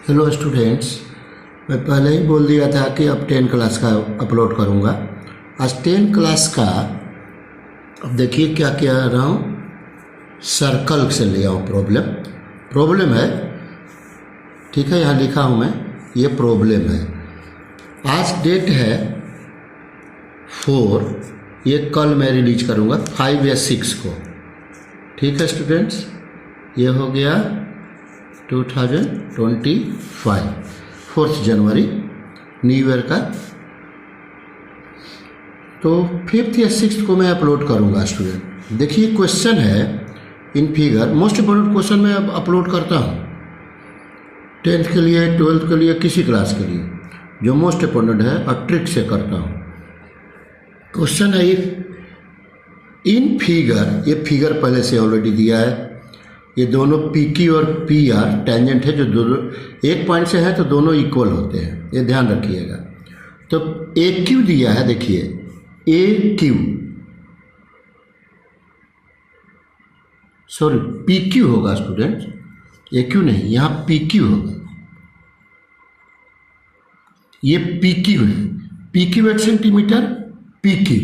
Hello students, मैं पहले ही बोल दिया था कि अब 10 क्लास का अपलोड करूँगा। आज 10 क्लास का अब देखिए क्या क्या रहा हूँ, सर्कल से ले आऊँ। प्रॉब्लम है, ठीक है, यहाँ लिखा हूँ मैं, ये प्रॉब्लम है। आज डेट है 4, ये कल मैं रिलीज करूँगा 5 या 6 को। ठीक है स्टूडेंट्स, ये हो गया 2025 4 जनवरी न्यू ईयर का। तो 5 या 6 को मैं अपलोड करूंगा। स्टूडेंट देखिए, क्वेश्चन है in figure, most important question मैं अब अपलोड करता हूं 10th के लिए, 12th के लिए, किसी क्लास के लिए जो मोस्ट इम्पोर्टेंट है, और ट्रिक से करता हूं। क्वेश्चन है इन फिगर, ये फिगर पहले से ऑलरेडी दिया है। ये दोनों पी क्यू और पी आर टेंजेंट है, जो दोनों एक पॉइंट से है तो दोनों इक्वल होते हैं, ये ध्यान रखिएगा। तो ए क्यू दिया है, देखिए ए क्यू, सॉरी पी क्यू होगा स्टूडेंट, ए क्यू नहीं, यहां पी क्यू होगा। ये पी क्यू है, P Q 8 centimetre, P Q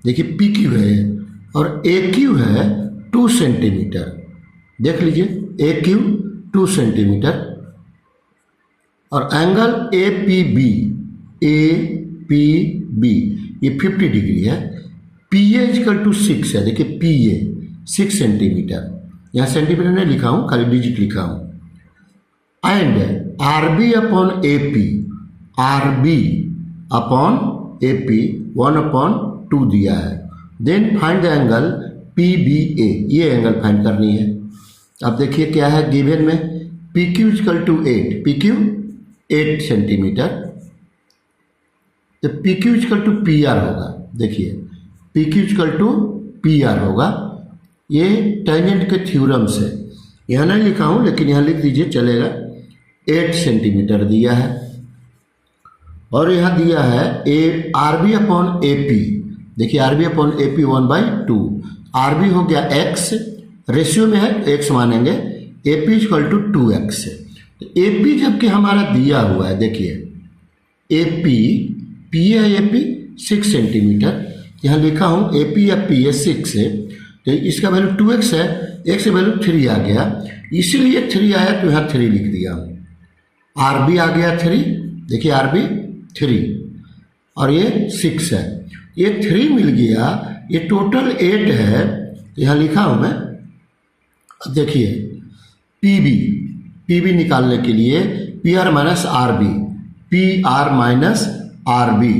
देखिए पी क्यू है, और ए क्यू है 2 सेंटीमीटर। देख लीजिए ए क्यू 2 सेंटीमीटर, और एंगल ए पी बी ये 50 डिग्री है। पी ए इक्वल टू 6 है, देखिए पी ए 6 सेंटीमीटर, यहाँ सेंटीमीटर नहीं लिखा हूँ, खाली डिजिट लिखा हूँ। And R B upon A P, R B upon A P 1/2 दिया है। Then find the angle P B A, ये एंगल फाइंड करनी है। अब देखिए क्या है गिवन में, P Q equal to 8, P Q 8 centimetre, तो P Q equal to P R होगा। देखिए P Q equal to P R होगा, ये टेंजेंट के थ्योरम से, यहाँ नहीं लिखा हूँ लेकिन यहाँ लिख दीजिए चलेगा। 8 सेंटीमीटर दिया है, और यहाँ दिया है A R B upon A P, देखिए R B upon A P 1/2, R B हो गया एक्स, रेशियो में है x मानेंगे, A P equal to 2x। तो ए पी जबकि हमारा दिया हुआ है, देखिए ए पी है, ए पी 6 सेंटीमीटर, यहाँ लिखा हूँ ए पी या पी है 6 है, तो इसका वैल्यू 2x है, x से वैल्यू 3 आ गया, इसीलिए 3 आया तो यहाँ 3 लिख दिया। आर बी आ गया 3, देखिए आर बी 3, और ये 6 है, ये 3 मिल गया, ये टोटल 8 है, यहाँ लिखा हूँ मैं। देखिए पी बी निकालने के लिए P R minus R B, P R minus R B,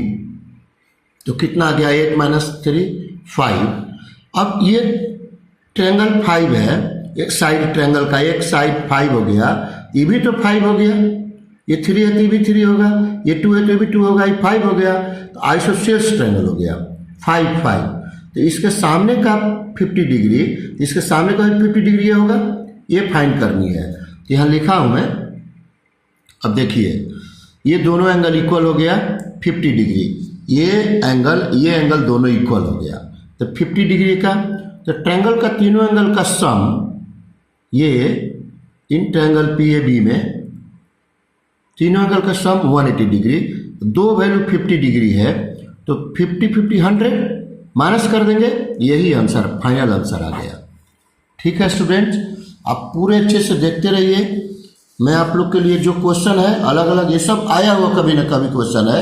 तो कितना आ गया 8 माइनस 3 5। अब ये ट्रायंगल 5 है, एक साइड ट्रायंगल का एक साइड 5 हो गया, ये भी तो 5 हो गया, ये 3 है तो ये भी 3 होगा, ये 2 है तो ये भी 2 होगा, ये 5 हो गया, तो आइसोसेलेस ट्रायंगल हो गया 5। तो इसके सामने का 50 डिग्री, इसके सामने का 50 डिग्री होगा, ये फाइंड करनी है। यहाँ लिखा हूं मैं। अब देखिए ये दोनों एंगल इक्वल हो गया 50 डिग्री, ये एंगल दोनों इक्वल हो गया, तो 50 डिग्री का, तो ट्रायंगल का तीनों एंगल का सम, ये इन ट्रायंगल पी ए बी में तीनों एंगल का सम 180 डिग्री, दो वैल्यू 50 डिग्री है, तो 50 100 माइनस कर देंगे, यही आंसर, फाइनल आंसर आ गया। ठीक है स्टूडेंट्स, आप पूरे अच्छे से देखते रहिए। मैं आप लोग के लिए जो क्वेश्चन है अलग अलग, ये सब आया हुआ कभी ना कभी क्वेश्चन है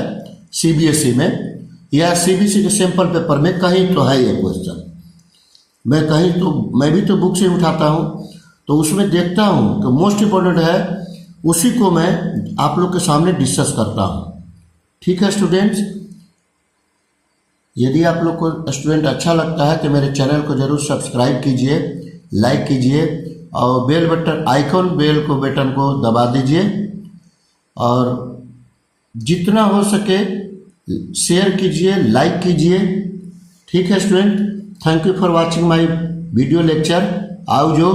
सीबीएसई में या सीबीएसई के सैंपल पेपर में, कहीं तो है ये क्वेश्चन, मैं भी तो बुक से उठाता हूँ, तो उसमें देखता हूँ कि मोस्ट इम्पोर्टेंट है, उसी को मैं आप लोग के सामने डिस्कस करता हूँ। ठीक है स्टूडेंट्स, यदि आप लोग को स्टूडेंट अच्छा लगता है तो मेरे चैनल को जरूर सब्सक्राइब कीजिए, लाइक कीजिए, और बेल बटन को दबा दीजिए, और जितना हो सके शेयर कीजिए, लाइक कीजिए। ठीक है student, thank you for watching my video lecture. आओ जो